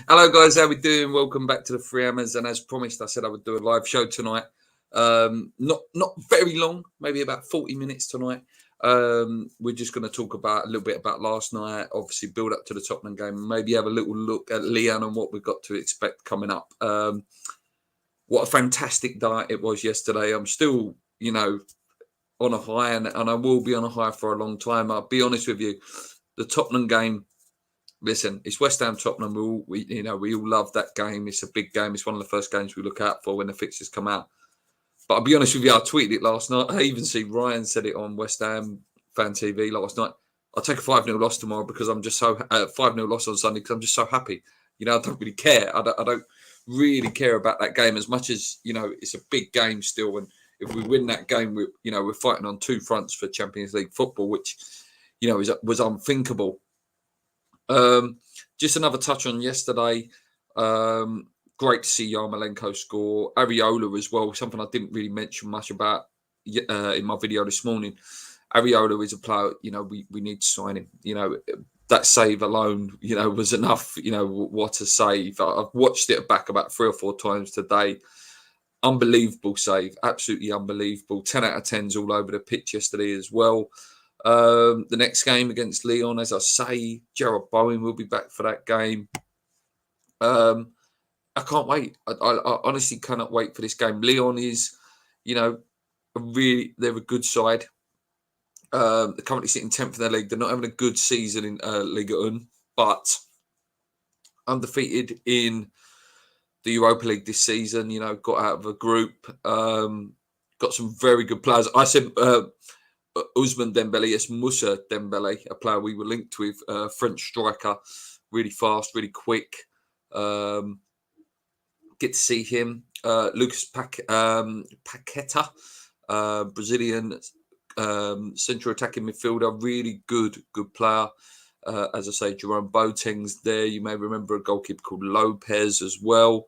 Hello, guys. How we doing? Welcome back to the Three Hammers. And as promised, I said I would do a live show tonight. Not very long, maybe about 40 minutes tonight. We're just going to talk about a little bit about last night. Obviously, build up to the Tottenham game. Maybe have a little look at Leon and what we've got to expect coming up. What a fantastic night it was yesterday. I'm still, on a high, and I will be on a high for a long time. I'll be honest with you, the Tottenham game. Listen, it's West Ham Tottenham. We all love that game. It's a big game. It's one of the first games we look out for when the fixtures come out. But I'll be honest with you, I tweeted it last night. I even see Ryan said it on West Ham Fan TV last night. I'll take a 5-0 loss tomorrow because I'm just so 5-0 loss on Sunday because I'm just so happy. I don't really care. I don't really care about that game as much as it's a big game still. And if we win that game, we're fighting on two fronts for Champions League football, which was unthinkable. Just another touch on yesterday. Great to see Yarmolenko score. Areola as well, something I didn't really mention much about in my video this morning. Areola is a player, we need to sign him. That save alone, was enough. What a save. I've watched it back about 3 or 4 times today. Unbelievable save. Absolutely unbelievable. 10 out of 10s all over the pitch yesterday as well. The next game against Lyon, as I say, Gerard Bowen will be back for that game. I can't wait. I honestly cannot wait for this game. Lyon is, they're a good side. They're currently sitting 10th in their league. They're not having a good season in Ligue 1, but undefeated in the Europa League this season. Got out of a group. Got some very good players. I said Ousmane Dembele, it's Moussa Dembele, a player we were linked with, French striker, really fast, really quick. Get to see him. Lucas Paqueta, Brazilian central attacking midfielder, really good player. As I say, Jerome Boateng's there. You may remember a goalkeeper called Lopez as well.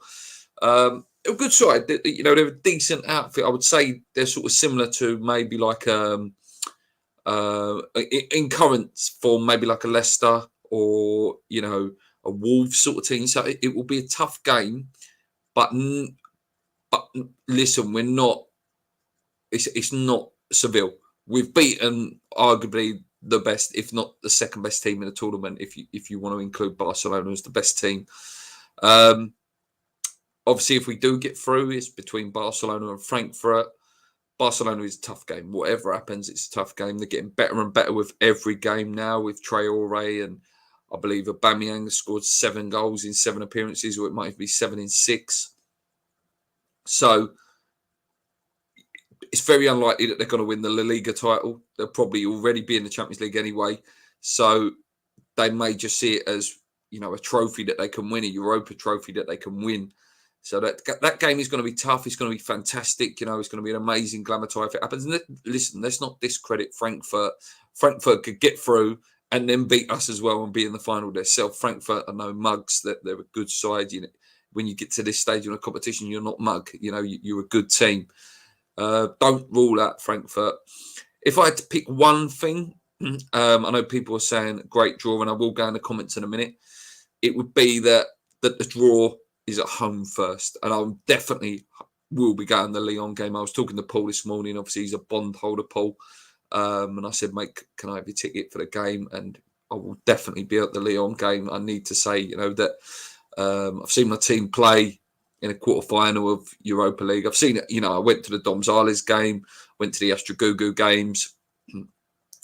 A good side. They're a decent outfit. I would say they're sort of similar to maybe like in current form, maybe like a Leicester or a Wolves sort of team. So it will be a tough game. But listen, we're not. It's not Seville. We've beaten arguably the best, if not the second best team in the tournament. If you want to include Barcelona as the best team. Obviously, if we do get through, it's between Barcelona and Frankfurt. Barcelona is a tough game. Whatever happens, it's a tough game. They're getting better and better with every game now with Traoré, and I believe Aubameyang has scored 7 goals in 7 appearances, or it might be 7 in 6. So it's very unlikely that they're going to win the La Liga title. They'll probably already be in the Champions League anyway. So they may just see it as, a trophy that they can win, a Europa trophy that they can win. So that game is going to be tough. It's going to be fantastic. It's going to be an amazing glamour tie if it happens. And listen, let's not discredit Frankfurt. Frankfurt could get through and then beat us as well and be in the final themselves. Frankfurt are no mugs. They're a good side. When you get to this stage in a competition, you're not mug. You're a good team. Don't rule out Frankfurt. If I had to pick one thing, I know people are saying great draw, and I will go in the comments in a minute. It would be that the draw is at home first, and I definitely will be going the Lyon game. I was talking to Paul this morning. Obviously, he's a bond holder, Paul, and I said, mate, can I have your ticket for the game? And I will definitely be at the Lyon game. I need to say, that I've seen my team play in a quarter-final of Europa League. I've seen it, I went to the Domzales game, went to the Astragugu games,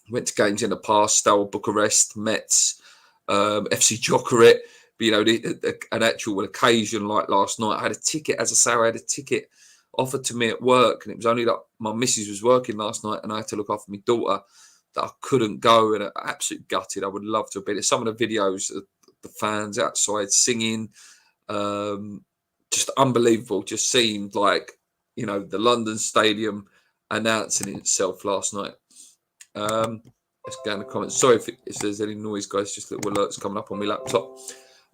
went to games in the past, Steaua Bucharest, Metz, FC Jokerit. But, an actual occasion like last night, I had a ticket, as I say, I had a ticket offered to me at work, and it was only that my missus was working last night and I had to look after my daughter that I couldn't go, and I'm absolutely gutted. I would love to have been. Some of the videos of the fans outside singing, just unbelievable. Just seemed like, the London Stadium announcing itself last night. Let's go in the comments. Sorry if there's any noise, guys. Just little alerts coming up on my laptop.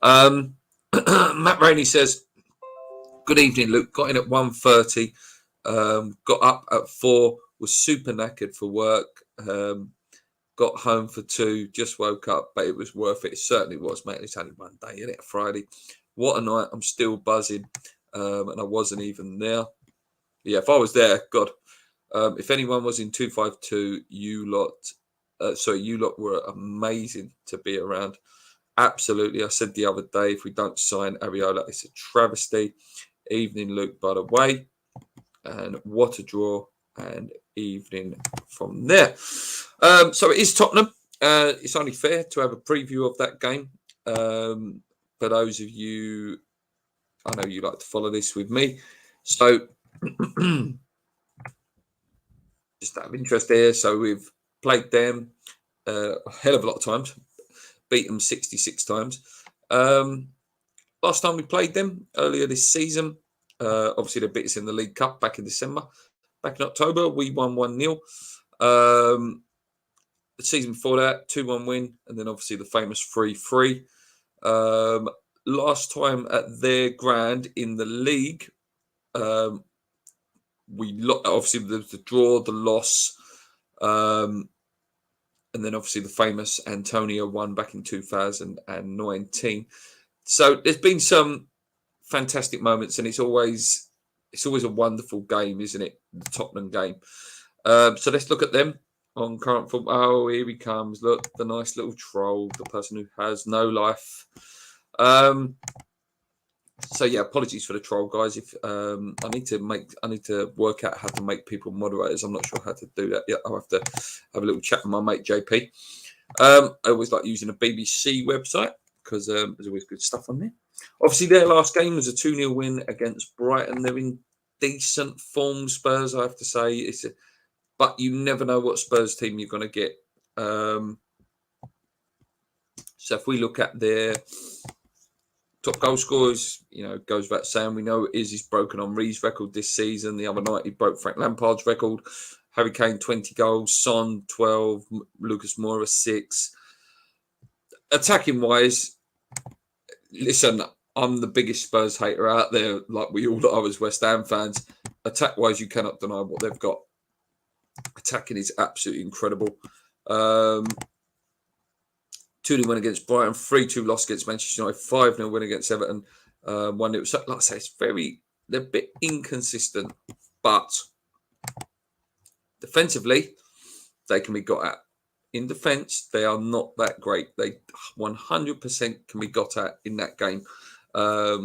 Matt Rainey says, good evening, Luke. Got in at 1:30. Got up at 4. Was super knackered for work. Got home for 2. Just woke up, but it was worth it. It certainly was, mate. It's only one day, isn't it? Friday. What a night. I'm still buzzing. And I wasn't even there. Yeah, if I was there, God. If anyone was in 252, you lot were amazing to be around. Absolutely. I said the other day, if we don't sign Ariola, it's a travesty. Evening, Luke, by the way. And what a draw. And evening from there. So it is Tottenham. It's only fair to have a preview of that game. For those of you, I know you like to follow this with me. So just out of interest there. So we've played them a hell of a lot of times, beat them 66 times. Last time we played them earlier this season, obviously they beat us in the League Cup back in December. Back in October, we won 1-0. The season before that, 2-1 win, and then obviously the famous 3-3. Last time at their ground in the league, obviously the draw, the loss, and then obviously the famous Antonio won back in 2019. So there's been some fantastic moments, and it's always a wonderful game, isn't it? The Tottenham game. So let's look at them on current football. Oh, here he comes. Look, the nice little troll, the person who has no life. So yeah, apologies for the troll, guys. If I need to work out how to make people moderators. I'm not sure how to do that yet. I'll have to have a little chat with my mate JP. I always like using a BBC website because there's always good stuff on there. Obviously, their last game was a 2-0 win against Brighton. They're in decent form, Spurs, I have to say. But you never know what Spurs team you're going to get. So if we look at their top goal scorers, goes without saying, we know Izzy's broken Henry's record this season. The other night, he broke Frank Lampard's record. Harry Kane, 20 goals. Son, 12. Lucas Moura, 6. Attacking-wise, listen, I'm the biggest Spurs hater out there, like we all are as West Ham fans. Attack-wise, you cannot deny what they've got. Attacking is absolutely incredible. 2-0 win against Brighton, 3-2 loss against Manchester United, 5-0 win against Everton, 1-0. So, like I say, they're a bit inconsistent, but defensively, they can be got at. In defence, they are not that great. They 100% can be got at in that game. I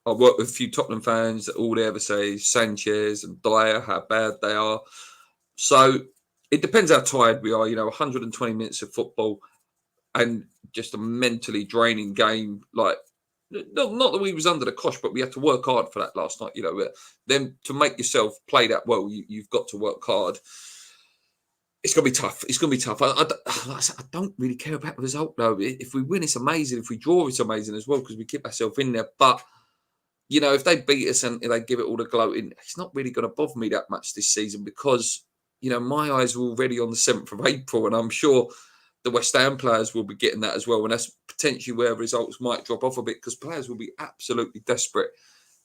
work with a few Tottenham fans that all they ever say is Sanchez and Dyer, how bad they are. So it depends how tired we are. 120 minutes of football and just a mentally draining game. Like, not that we was under the cosh, but we had to work hard for that last night. Then to make yourself play that well, you've got to work hard. It's going to be tough. It's going to be tough. I don't really care about the result, though. If we win, it's amazing. If we draw, it's amazing as well because we keep ourselves in there. But, if they beat us and they give it all the gloating, it's not really going to bother me that much this season because, my eyes are already on the 7th of April and I'm sure the West Ham players will be getting that as well. And that's potentially where results might drop off a bit because players will be absolutely desperate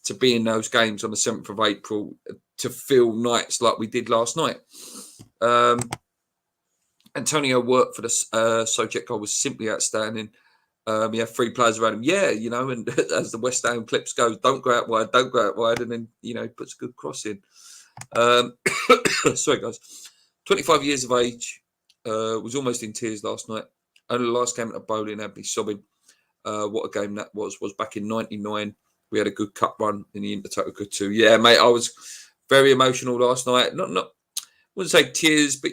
to be in those games on the 7th of April to fill nights like we did last night. Antonio worked for the Sojek goal was simply outstanding. He had 3 players around him. Yeah, and as the West Ham clips go, don't go out wide. And then, he puts a good cross in. Sorry, guys. 25 years of age. Was almost in tears last night. Only the last game at a bowling had me sobbing. What a game that was back in 99. We had a good cup run in the Intertoto Good too. Yeah, mate, I was very emotional last night. Not wouldn't say tears, but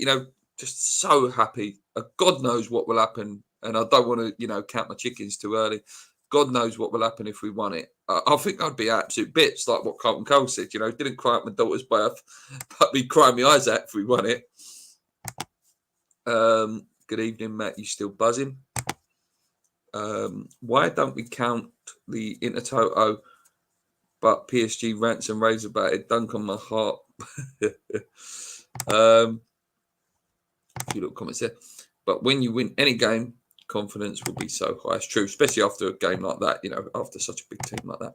just so happy. God knows what will happen, and I don't want to count my chickens too early. God knows what will happen if we won it. I think I'd be absolute bits, like what Carlton Cole said. Didn't cry at my daughter's birth, but we'd cry my eyes out if we won it. Good evening, Matt. You still buzzing? Why don't we count the Intertoto? But PSG rants and raves about it. Dunk on my heart. A few little comments there. But when you win any game, confidence will be so high. It's true, especially after a game like that. After such a big team like that.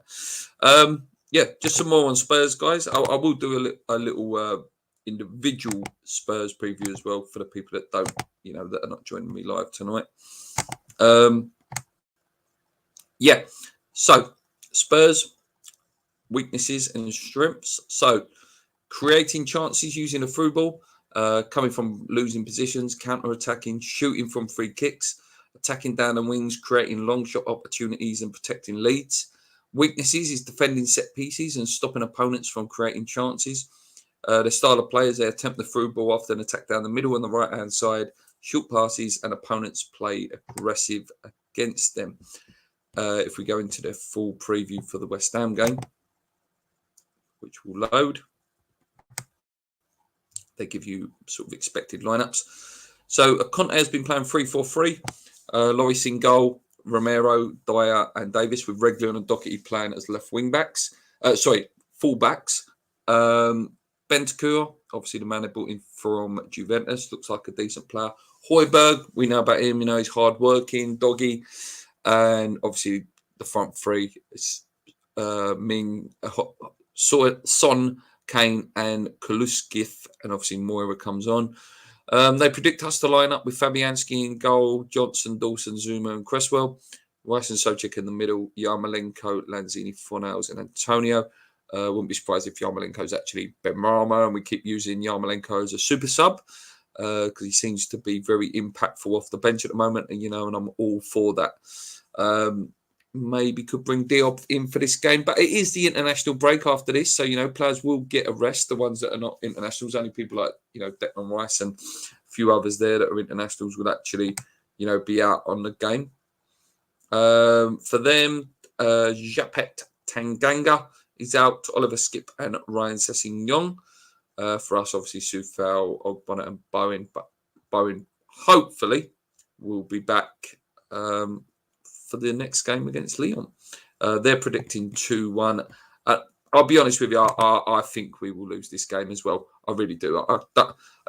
Yeah, just some more on Spurs, guys. I will do a little individual Spurs preview as well for the people that don't, that are not joining me live tonight. Yeah, so Spurs, weaknesses and strengths. So creating chances using a through ball, coming from losing positions, counter-attacking, shooting from free kicks, attacking down the wings, creating long shot opportunities and protecting leads. Weaknesses is defending set pieces and stopping opponents from creating chances. The style of players, they attempt the through ball, often attack down the middle and the right-hand side, short passes, and opponents play aggressive against them. If we go into the full preview for the West Ham game, which will load, they give you sort of expected lineups. So Conte has been playing 3-4-3. Lloris in goal, Romero, Dyer, and Davis, with Reguilon and Doherty playing as left wing backs. Full backs. Bentancur, obviously the man they brought in from Juventus, looks like a decent player. Højbjerg, we know about him. He's hard working, doggy, and obviously the front three is Ming, Son, Kane, and Kulusevski, and obviously Moira comes on. They predict us to line up with Fabianski in goal, Johnson, Dawson, Zuma, and Cresswell. Rice and Souček in the middle, Yarmolenko, Lanzini, Fornals, and Antonio. Wouldn't be surprised if Yarmolenko is actually Benrahma, and we keep using Yarmolenko as a super sub because he seems to be very impactful off the bench at the moment, and and I'm all for that. Maybe could bring Diop in for this game, but it is the international break after this, so players will get a rest. The ones that are not internationals, only people like Declan Rice and a few others there that are internationals will actually be out on the game. For them, Japet Tanganga is out, Oliver Skip and Ryan Sessegnon. For us, obviously, Soufal, Ogbonna and Bowen. But Bowen, hopefully, will be back for the next game against Lyon. They're predicting 2-1. I'll be honest with you, I think we will lose this game as well. I really do. I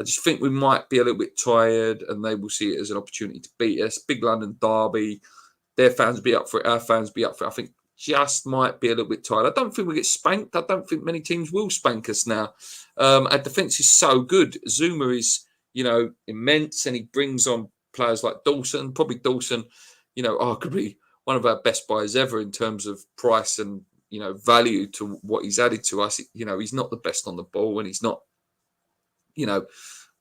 just think we might be a little bit tired, and they will see it as an opportunity to beat us. Big London derby. Their fans be up for it. Our fans be up for it. I think just might be a little bit tired. I don't think we get spanked. I don't think many teams will spank us now. Our defence is so good. Zuma is, immense, and he brings on players like Dawson. Probably Dawson, could be one of our best buyers ever in terms of price and, value to what he's added to us. He's not the best on the ball, and he's not, going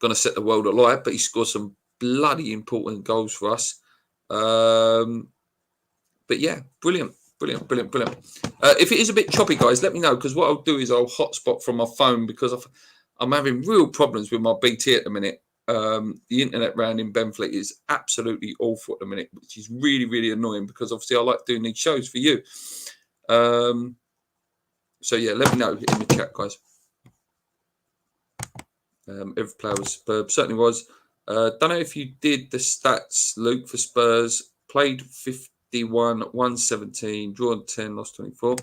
to set the world alight, but he scored some bloody important goals for us. But yeah, brilliant. If it is a bit choppy, guys, let me know, because what I'll do is I'll hotspot from my phone, because I'm having real problems with my BT at the minute. The internet round in Benfleet is absolutely awful at the minute, which is really, really annoying, because obviously I like doing these shows for you. So yeah, let me know in the chat, guys. Every player was superb, certainly was. Don't know if you did the stats, Luke, for Spurs. Played 51, 117, drawn 10, lost 24.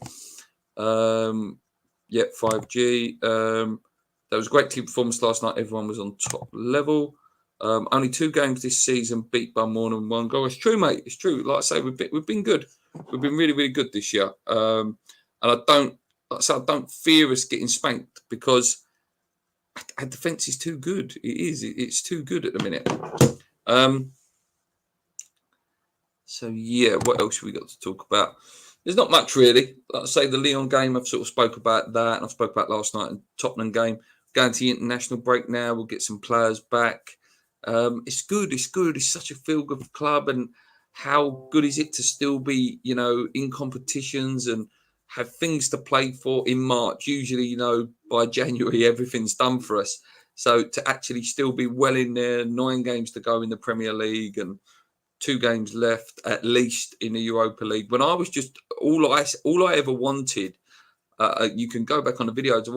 5G. There was a great team performance last night. Everyone was on top level. Only 2 games this season beat by more than 1 goal. It's true, mate. It's true. Like I say, we've been good. We've been really, really good this year. And I don't fear us getting spanked, because our defence is too good. It is. It's too good at the minute. So yeah, what else have we got to talk about? There's not much really. Like I say, the Lyon game, I've sort of spoke about that, and I spoke about last night and Tottenham game. Going to the international break now, we'll get some players back. It's good. It's such a feel-good club, and how good is it to still be, in competitions and have things to play for in March? Usually, by January, everything's done for us. So to actually still be well in there, 9 games to go in the Premier League and 2 games left at least in the Europa League. When I was just all I ever wanted, you can go back on the videos.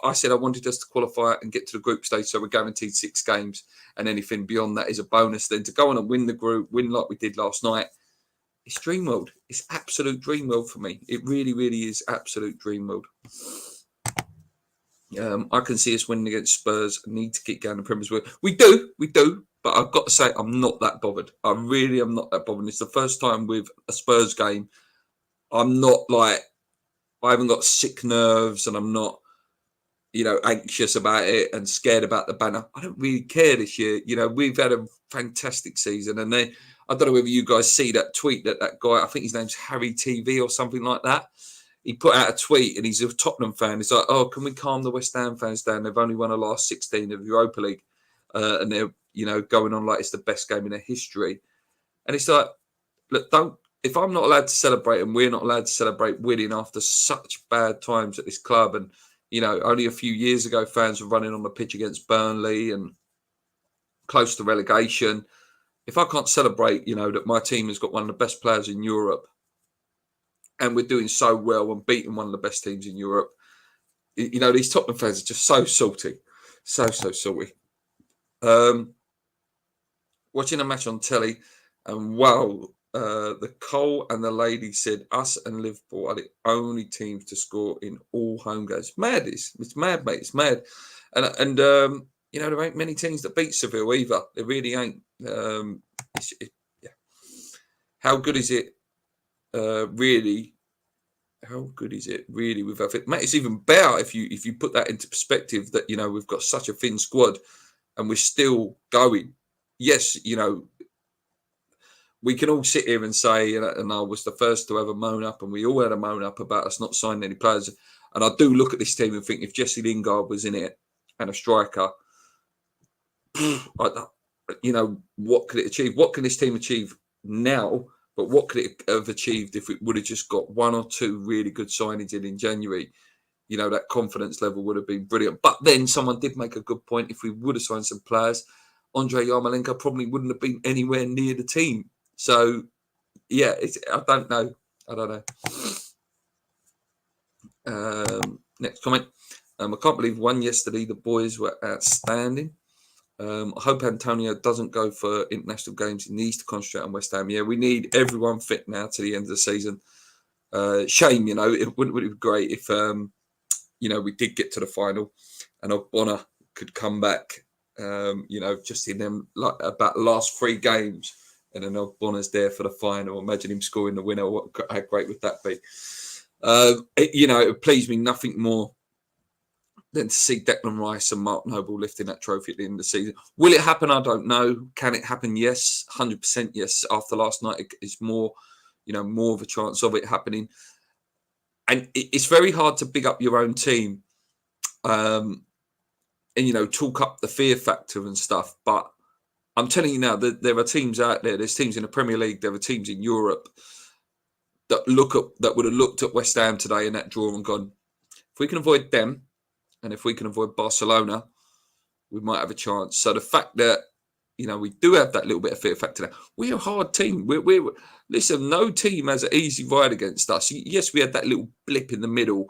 I said I wanted us to qualify and get to the group stage, so we're guaranteed 6 games, and anything beyond that is a bonus. Then to go on and win the group, win like we did last night, it's dream world. It's absolute dream world for me. It really, really is absolute dream world. I can see us winning against Spurs. I need to keep going the Premier League. We do. But I've got to say, I'm not that bothered. I really am not that bothered. It's the first time with a Spurs game. I'm not I haven't got sick nerves, and I'm not, anxious about it and scared about the banner. I don't really care this year. We've had a fantastic season, and I don't know whether you guys see that tweet that guy, I think his name's Harry TV or something like that. He put out a tweet and he's a Tottenham fan. He's like, oh, can we calm the West Ham fans down? They've only won the last 16 of the Europa League. And they're, going on like it's the best game in their history. And it's like, look, if I'm not allowed to celebrate and we're not allowed to celebrate winning after such bad times at this club, and, only a few years ago, fans were running on the pitch against Burnley and close to relegation. If I can't celebrate, that my team has got one of the best players in Europe and we're doing so well and beating one of the best teams in Europe, these Tottenham fans are just so salty. So salty. Watching a match on telly, and wow, the Cole and the lady said us and Liverpool are the only teams to score in all home games. Mad, it's mad, mate. It's mad. And there ain't many teams that beat Seville either. There really ain't. Yeah. How good is it? Really? How good is it really with our fit? Mate, it's even better if you put that into perspective that we've got such a thin squad and we're still going. Yes, we can all sit here and say, and I was the first to ever moan up, and we all had a moan up about us not signing any players. And I do look at this team and think if Jesse Lingard was in it and a striker, what could it achieve? What can this team achieve now? But what could it have achieved if it would have just got one or two really good signings in January? That confidence level would have been brilliant. But then someone did make a good point. If we would have signed some players, Andrei Yarmolenko probably wouldn't have been anywhere near the team. So, yeah, I don't know. Next comment. I can't believe won yesterday. The boys were outstanding. I hope Antonio doesn't go for international games. He needs to concentrate on West Ham. Yeah, we need everyone fit now to the end of the season. Shame, it wouldn't be great if, we did get to the final and Ogbonna could come back, just in them like about the last 3 games, and then Ogbonna's there for the final. Imagine him scoring the winner. How great would that be? It would please me nothing more than to see Declan Rice and Mark Noble lifting that trophy at the end of the season. Will it happen? I don't know. Can it happen? Yes, 100% yes. After last night, it's more, more of a chance of it happening. And it's very hard to big up your own team, and talk up the fear factor and stuff. But I'm telling you now that there are teams out there. There's teams in the Premier League. There are teams in Europe that would have looked at West Ham today in that draw and gone, if we can avoid them, and if we can avoid Barcelona, we might have a chance. So the fact that, we do have that little bit of fear factor now. We're a hard team. Listen, no team has an easy ride against us. Yes, we had that little blip in the middle.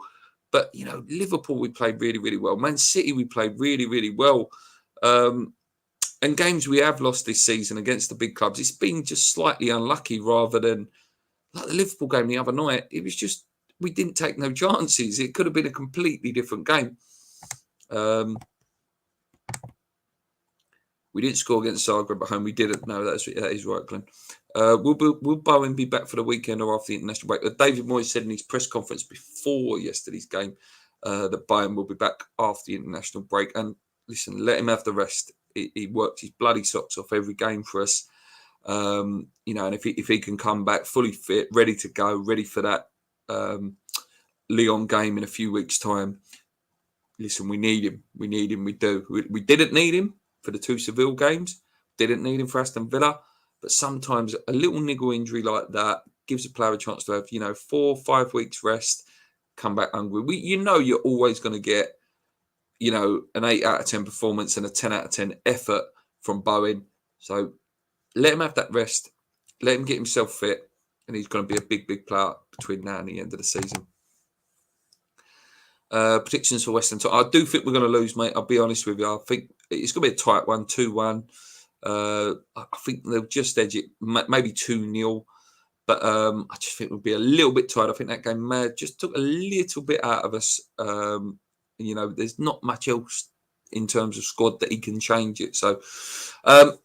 But, Liverpool, we played really, really well. Man City, we played really, really well. And games we have lost this season against the big clubs, it's been just slightly unlucky rather than like the Liverpool game the other night. It was just, we didn't take no chances. It could have been a completely different game. We didn't score against Zagreb at home. We didn't. No, that is right, Glenn. Will Bowen be back for the weekend or after the international break? David Moyes said in his press conference before yesterday's game that Bowen will be back after the international break. And listen, let him have the rest. He worked his bloody socks off every game for us. And if he can come back fully fit, ready to go, ready for that Lyon game in a few weeks' time. Listen, we need him. We do. We didn't need him for the 2 Seville games. Didn't need him for Aston Villa. But sometimes a little niggle injury like that gives a player a chance to have, 4 or 5 weeks rest, come back hungry. You're always going to get, an 8 out of 10 performance and a 10 out of 10 effort from Bowen. So let him have that rest. Let him get himself fit. And he's going to be a big, big player between now and the end of the season. Predictions for West Ham. I do think we're going to lose, mate. I'll be honest with you. I think it's going to be a tight one, 2-1. I think they'll just edge it, maybe 2-0. But I just think we'll be a little bit tired. I think that game just took a little bit out of us. There's not much else in terms of squad that he can change it. So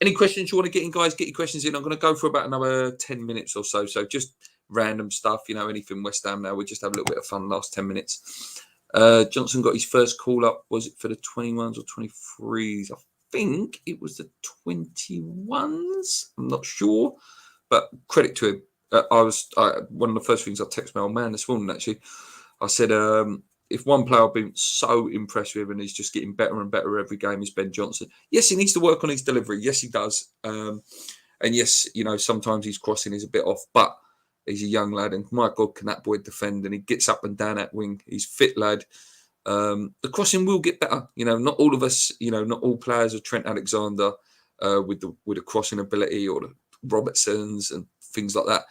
any questions you want to get in, guys? Get your questions in. I'm going to go for about another 10 minutes or so. So just random stuff, anything West Ham now. We'll just have a little bit of fun last 10 minutes. Johnson got his first call up. Was it for the 21s or 23s? I think it was the 21s. I'm not sure. but credit to him. One of the first things I texted my old man this morning, actually, I said, if one player I've been so impressed with and he's just getting better and better every game is Ben Johnson. Yes, he needs to work on his delivery. Yes, he does. And yes, sometimes his crossing is a bit off, but he's a young lad, and my God, can that boy defend? And he gets up and down that wing. He's fit lad. The crossing will get better. Not all of us. Not all players are Trent Alexander with the crossing ability, or the Robertsons and things like that.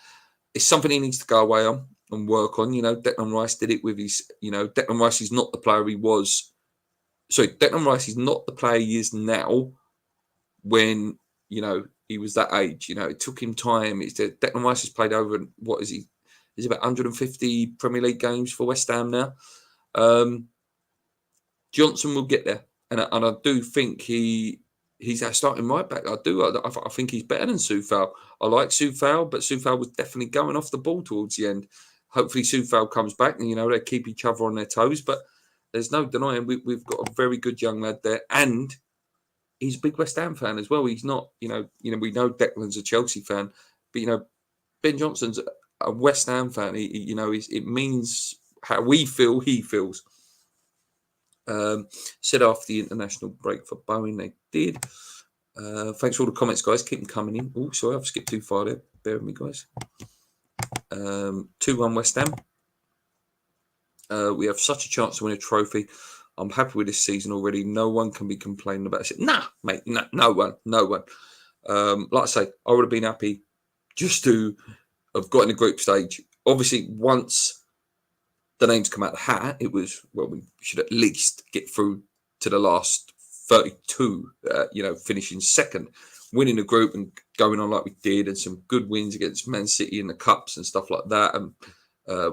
It's something he needs to go away on and work on. Declan Rice did it with his. Declan Rice is not the player he was. Sorry, Declan Rice is not the player he is now. When he was that age, it took him time. Declan Rice has played over, what is he? He's about 150 Premier League games for West Ham now. Johnson will get there, and I do think he's our starting right back. I do. I think he's better than Soufal. I like Soufal, but Soufal was definitely going off the ball towards the end. Hopefully Soufal comes back, and they keep each other on their toes. But there's no denying we've got a very good young lad there, and he's a big West Ham fan as well. He's not, we know Declan's a Chelsea fan, but Ben Johnson's a West Ham fan. It means how we feel he feels. Said after the international break for Bowen, they did. Thanks for all the comments, guys. Keep them coming in. Oh, sorry, I've skipped too far there. Bear with me, guys. 2-1 West Ham. We have such a chance to win a trophy. I'm happy with this season already. No one can be complaining about it. Nah, mate, no one. Like I say, I would have been happy just to have got in the group stage. Obviously, once the names come out of the hat, it was, well, we should at least get through to the last 32, finishing second, winning the group and going on like we did, and some good wins against Man City in the cups and stuff like that, and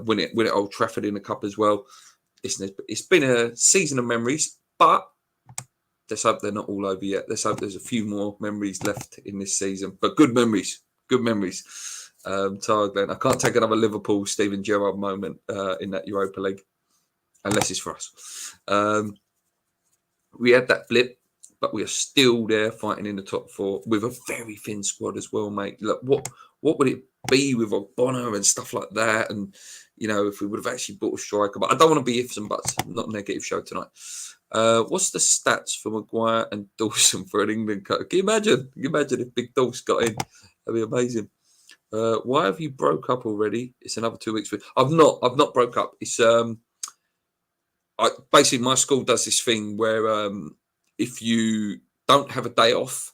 win it Old Trafford in the cup as well. It's been a season of memories, but let's hope they're not all over yet. Let's hope there's a few more memories left in this season, but good memories. Glenn, I can't take another Liverpool Steven Gerrard moment in that Europa League, unless it's for us. We had that blip, but we are still there fighting in the top four with a very thin squad as well, mate. Look, what would it be with Ogbonna and stuff like that? And if we would have actually bought a striker, but I don't want to be ifs and buts. Not a negative show tonight. What's the stats for Maguire and Dawson for an England cut? Can you imagine if Big Dawson got in? That'd be amazing. Why have you broke up already? It's another 2 weeks. I've not broke up. It's basically my school does this thing where if you don't have a day off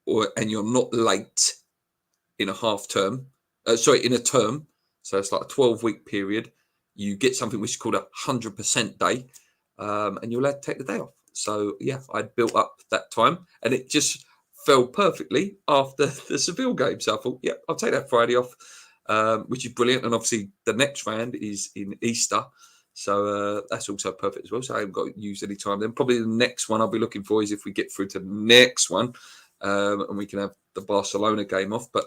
and you're not late in a half term, in a term, so it's like a 12-week period, you get something which is called a 100% day, and you're allowed to take the day off. So yeah, I'd built up that time, and it just fell perfectly after the Seville game. So I thought, yeah, I'll take that Friday off, which is brilliant. And obviously the next round is in Easter. So that's also perfect as well. So I haven't got to use any time then. Probably the next one I'll be looking for is if we get through to the next one and we can have the Barcelona game off. But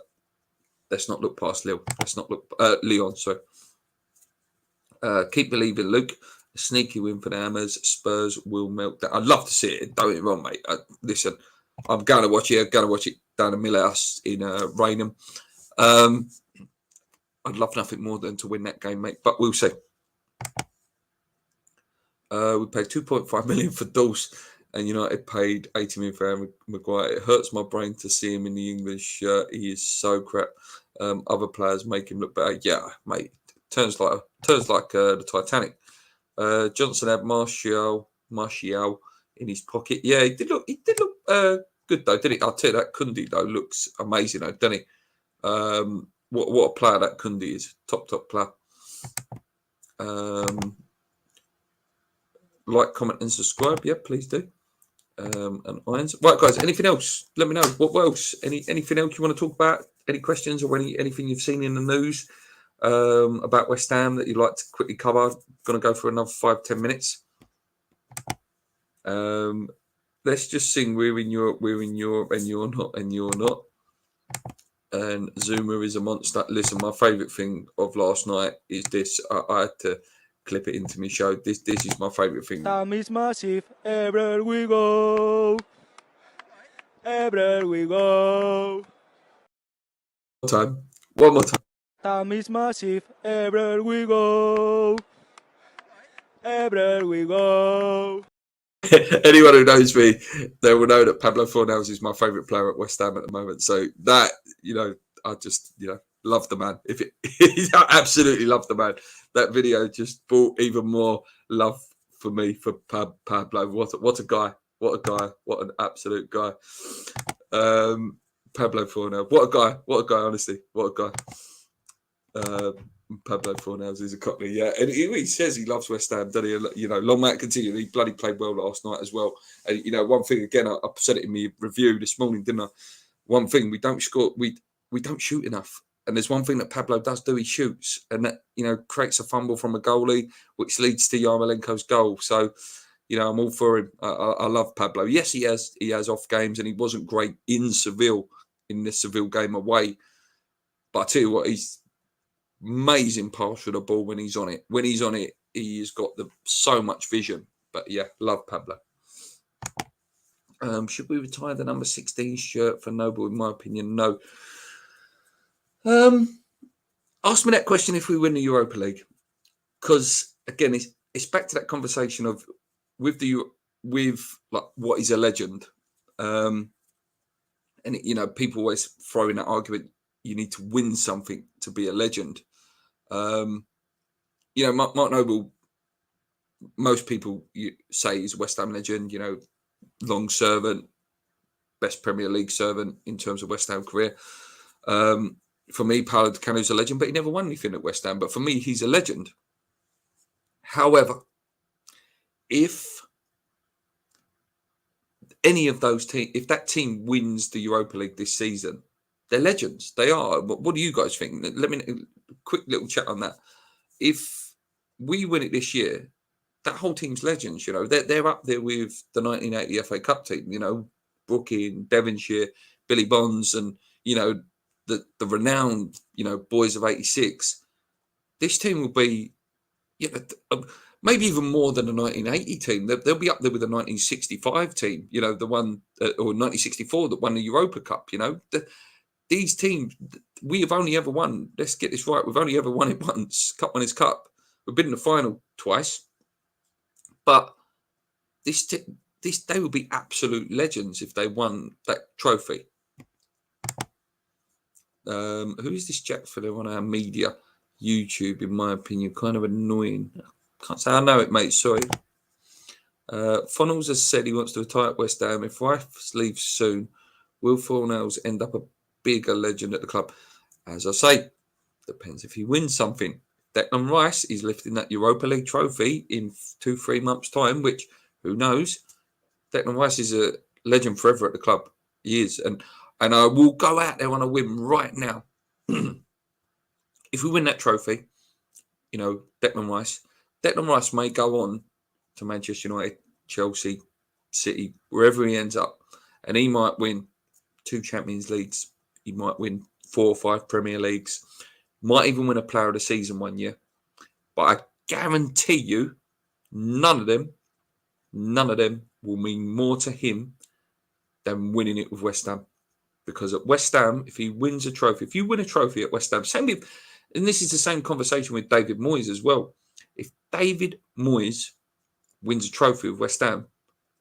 let's not look past Lille. Let's not look Lyon, sorry. Keep believing, Luke. A sneaky win for the Hammers. Spurs will melt down. I'd love to see it. Don't get me wrong, mate. Listen, I'm going to watch it. I'm going to watch it down at Millhouse in Raynham. I'd love nothing more than to win that game, mate. But we'll see. We paid 2.5 million for Dawes, and United paid 80 million for Aaron Maguire. It hurts my brain to see him in the English shirt. He is so crap. Other players make him look better. Yeah, mate. Turns like the Titanic. Johnson had Martial in his pocket. Yeah, he did look good though, didn't he? I'll tell you that Kundi though looks amazing though, doesn't he? What a player that Kundi is. Top player. Like, comment and subscribe. Yeah, please do. And irons. Right, guys, anything else? Let me know. What else? Anything else you want to talk about? Any questions or anything you've seen in the news about West Ham that you'd like to quickly cover? I'm going to go for another 5-10 minutes. Let's just sing we're in Europe, and you're not. And Zuma is a monster. Listen, my favourite thing of last night is this. I had to clip it into my show. This is my favourite thing. Time is massive. Everywhere we go. Everywhere we go. time. One more time. Time is massive. Everywhere we go. Everywhere we go. Anyone who knows me, they will know that Pablo Fornals is my favourite player at West Ham at the moment. So that, I just, love the man. I absolutely love the man. That video just brought even more love for me for Pablo. What a guy! What a guy! What an absolute guy! Pablo Fornals. What a guy! What a guy! Honestly, what a guy! Pablo Fornals is a Cockney, yeah, and he says he loves West Ham, doesn't he? Long may it continue. He bloody played well last night as well. And one thing again, I said it in my review this morning, didn't I? One thing, we don't score, we don't shoot enough. And there's one thing that Pablo does do, he shoots, and that creates a fumble from a goalie, which leads to Yarmolenko's goal. So, I'm all for him. I love Pablo. Yes, he has off games, and he wasn't great in Seville in this Seville game away. But I tell you what, he's amazing pass for the ball when he's on it. When he's on it, he's got so much vision. But yeah, love Pablo. Should we retire the number 16 shirt for Noble? In my opinion, no. Ask me that question if we win the Europa League, because again, it's back to that conversation of with like what is a legend, and people always throw in that argument. You need to win something to be a legend. Mark Noble, most people say is a West Ham legend, long servant, best Premier League servant in terms of West Ham career. For me, Paolo Di Canio's a legend, but he never won anything at West Ham. But for me, he's a legend. However, if any of those teams, if that team wins the Europa League this season, they're legends. They are. What do you guys think? Let me quick little chat on that. If we win it this year, that whole team's legends. They're up there with the 1980 FA Cup team. Brookie, Devonshire, Billy Bonds, and the renowned boys of '86. This team will be maybe even more than the 1980 team. They'll be up there with the 1965 team. The one or 1964 that won the Europa Cup. These teams, we have only ever won. Let's get this right. We've only ever won it once. Cup Winners' Cup. We've been in the final twice. But they will be absolute legends if they won that trophy. Who is this chap for on our media? YouTube, in my opinion, kind of annoying. Can't say I know it, mate. Sorry. Funnels has said he wants to retire at West Ham. If Rice leaves soon, will Fornals end up a bigger legend at the club? As I say, depends if he wins something. Declan Rice is lifting that Europa League trophy in 2-3 months' time, which, who knows? Declan Rice is a legend forever at the club. He is. And I will go out there on a whim right now. If we win that trophy, Declan Rice may go on to Manchester United, Chelsea, City, wherever he ends up. And he might win 2 Champions Leagues. He might win 4 or 5 Premier Leagues. Might even win a Player of the Season one year. But I guarantee you, none of them will mean more to him than winning it with West Ham. Because at West Ham, if he wins a trophy, if you win a trophy at West Ham, and this is the same conversation with David Moyes as well. If David Moyes wins a trophy with West Ham,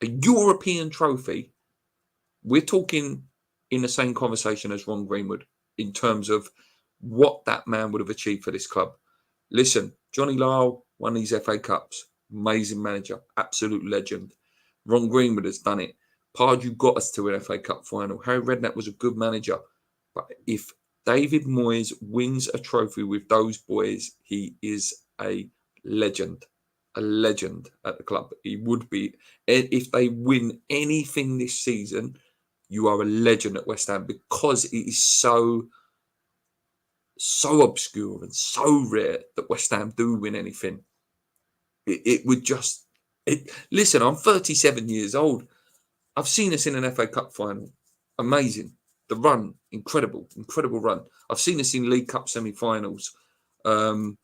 a European trophy, we're talking in the same conversation as Ron Greenwood in terms of what that man would have achieved for this club. Listen, Johnny Lyle won these FA Cups. Amazing manager. Absolute legend. Ron Greenwood has done it. Pardew got us to an FA Cup final. Harry Redknapp was a good manager. But if David Moyes wins a trophy with those boys, he is a legend. A legend at the club. He would be. If they win anything this season, you are a legend at West Ham because it is so obscure and so rare that West Ham do win anything. It would just... Listen, I'm 37 years old. I've seen us in an FA Cup final. Amazing. The run, incredible run. I've seen us in League Cup semi-finals. But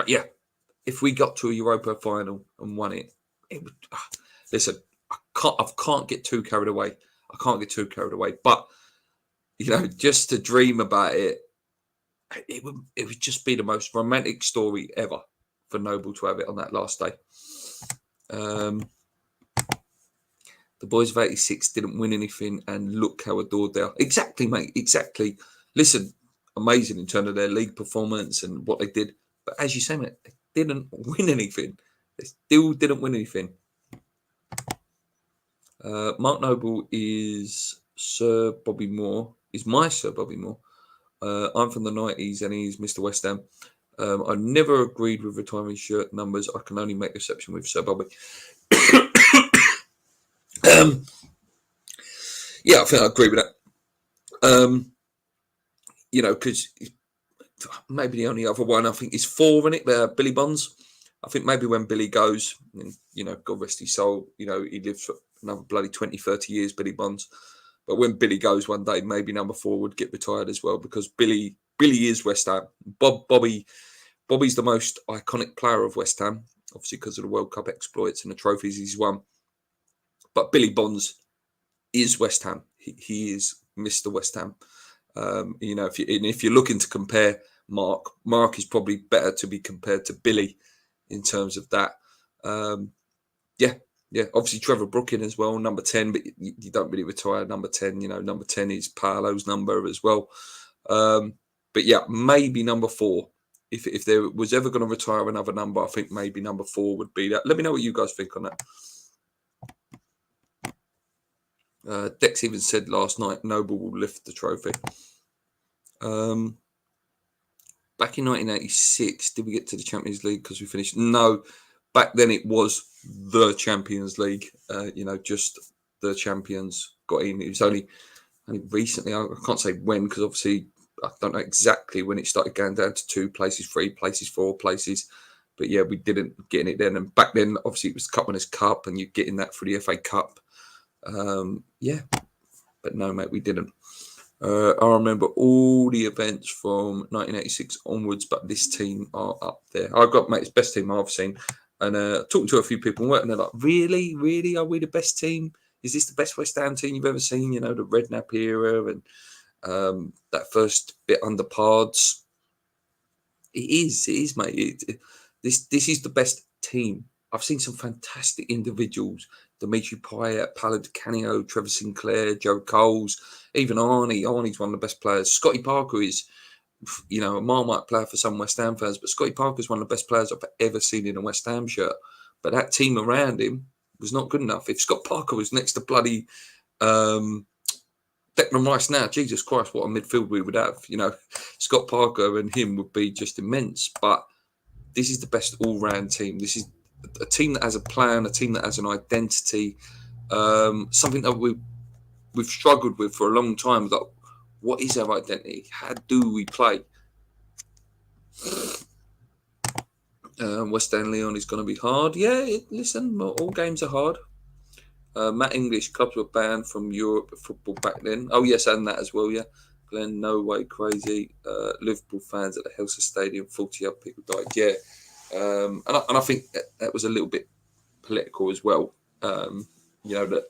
yeah, if we got to a Europa final and won it would... Listen, I can't get too carried away. But, just to dream about it, it would just be the most romantic story ever for Noble to have it on that last day. The boys of 86 didn't win anything, and look how adored they are. Exactly, mate. Exactly. Listen, amazing in terms of their league performance and what they did. But as you say, mate, they didn't win anything. They still didn't win anything. Mark Noble is Sir Bobby Moore. Is my Sir Bobby Moore. I'm from the 90s and he's Mr. West Ham. I never agreed with retiring shirt numbers. I can only make exception with Sir Bobby. Yeah, I think I agree with that. Because maybe the only other one I think is 4 in it. Billy Bonds. I think maybe when Billy goes, and, God rest his soul, he lives for another bloody 20, 30 years, Billy Bonds. But when Billy goes one day, maybe number 4 would get retired as well, because Billy is West Ham. Bobby's the most iconic player of West Ham, obviously because of the World Cup exploits and the trophies he's won. But Billy Bonds is West Ham. He is Mr. West Ham. If you're looking to compare Mark is probably better to be compared to Billy in terms of that. Yeah, obviously Trevor Brooking as well, number 10, but you don't really retire number 10. Number 10 is Paolo's number as well. But yeah, maybe number 4. If there was ever going to retire another number, I think maybe number 4 would be that. Let me know what you guys think on that. Dex even said last night, Noble will lift the trophy. Back in 1986, did we get to the Champions League because we finished? No. Back then it was the Champions League, just the champions got in. It was only recently, I can't say when, because obviously I don't know exactly when it started going down to 2 places, 3 places, 4 places. But yeah, we didn't get in it then. And back then, obviously, it was Cup Winners' Cup, and you're getting that for the FA Cup. But no, mate, we didn't. I remember all the events from 1986 onwards, but this team are up there. I've got, mate, it's the best team I've seen. And talking to a few people, and they're like, really? Are we the best team? Is this the best West Ham team you've ever seen? The Redknapp era and that first bit under Pards. It is, mate. This is the best team. I've seen some fantastic individuals. Dimitri Payet, Paolo Di Canio, Trevor Sinclair, Joe Coles, even Arnie. Arnie's one of the best players. Scotty Parker is, a Marmite player for some West Ham fans, but Scotty Parker is one of the best players I've ever seen in a West Ham shirt. But that team around him was not good enough. If Scott Parker was next to bloody Declan Rice now, Jesus Christ, what a midfield we would have. Scott Parker and him would be just immense. But this is the best all-round team. This is a team that has a plan, a team that has an identity, something that we've struggled with for a long time. Like, what is our identity? How do we play? West Ham Leon is going to be hard. Yeah, listen, all games are hard. Matt English, clubs were banned from Europe football back then. Oh, yes, and that as well, yeah. Glenn, no way, crazy. Liverpool fans at the Helsingborg Stadium, 40 other people died. Yeah. And I think that was a little bit political as well. That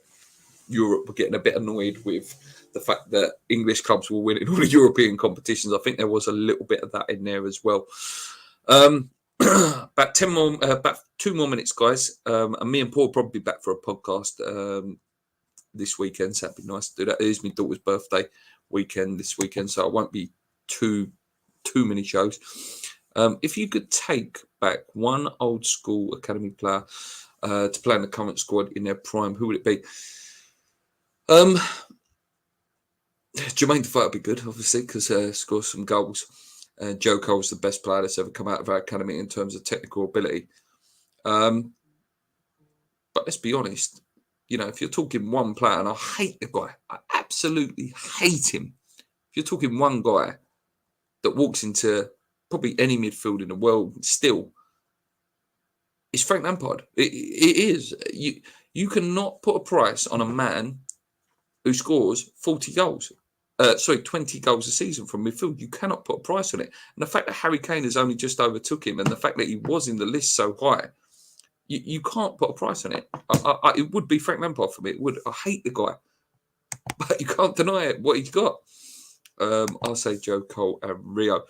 Europe were getting a bit annoyed with the fact that English clubs were winning all the European competitions. I think there was a little bit of that in there as well. About 2 more minutes, guys. And me and Paul will probably be back for a podcast this weekend, so that'd be nice to do that. It is my daughter's birthday weekend this weekend, so it won't be too many shows. If you could take back one old school academy player to play in the current squad in their prime, who would it be? Jermaine Defoe would be good, obviously, because scores some goals. Joe Cole's the best player that's ever come out of our academy in terms of technical ability. But let's be honest, if you're talking one player, and I hate the guy, I absolutely hate him. If you're talking one guy that walks into probably any midfield in the world still, it's Frank Lampard. It is. You cannot put a price on a man who scores 20 goals a season from midfield. You cannot put a price on it. And the fact that Harry Kane has only just overtook him, and the fact that he was in the list so high, you can't put a price on it. It would be Frank Lampard for me. It would. I hate the guy, but you can't deny it, what he's got. I'll say Joe Cole and Rio.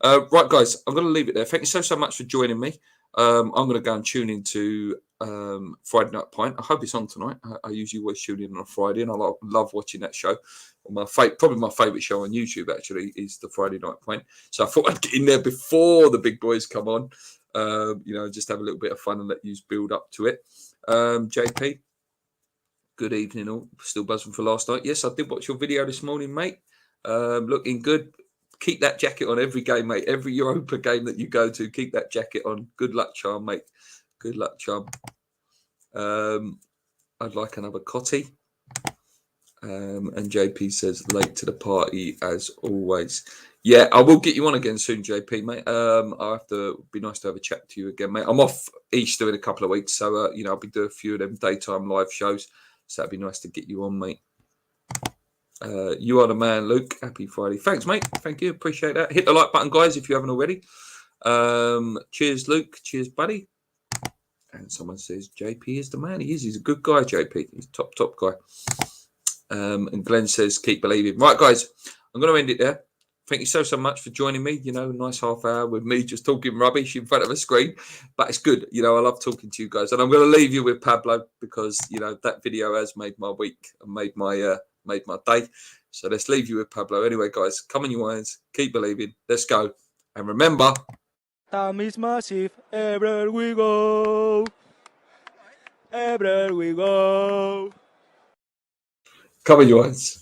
Right, guys, I'm going to leave it there. Thank you so much for joining me. I'm going to go and tune into Friday Night Pint. I hope it's on tonight. I usually always tune in on a Friday, and I love watching that show. Probably my favourite show on YouTube, actually, is the Friday Night Pint. So I thought I'd get in there before the big boys come on, just have a little bit of fun and let you build up to it. JP, good evening all. Still buzzing for last night. Yes, I did watch your video this morning, mate. Looking good. Keep that jacket on every game, mate. Every Europa game that you go to, keep that jacket on. Good luck, charm, mate. Good luck, charm. I'd like another cotty. And JP says, late to the party as always. Yeah, I will get you on again soon, JP, mate. I'll have to be nice to have a chat to you again, mate. I'm off Easter in a couple of weeks, so I'll be doing a few of them daytime live shows. So that'd be nice to get you on, mate. You are the man, Luke. Happy Friday. Thanks, mate. Thank you. Appreciate that. Hit the like button, guys, if you haven't already. Cheers, Luke. Cheers, buddy. And someone says, JP is the man. He is. He's a good guy, JP. He's a top guy. And Glenn says, keep believing. Right, guys, I'm going to end it there. Thank you so much for joining me. Nice half hour with me just talking rubbish in front of a screen. But it's good. I love talking to you guys. And I'm going to leave you with Pablo because, that video has made my week and made my day. So let's leave you with Pablo. Anyway, guys, come on your irons. Keep believing. Let's go. And remember, Time is massive. Everywhere we go. Everywhere we go. come on your irons.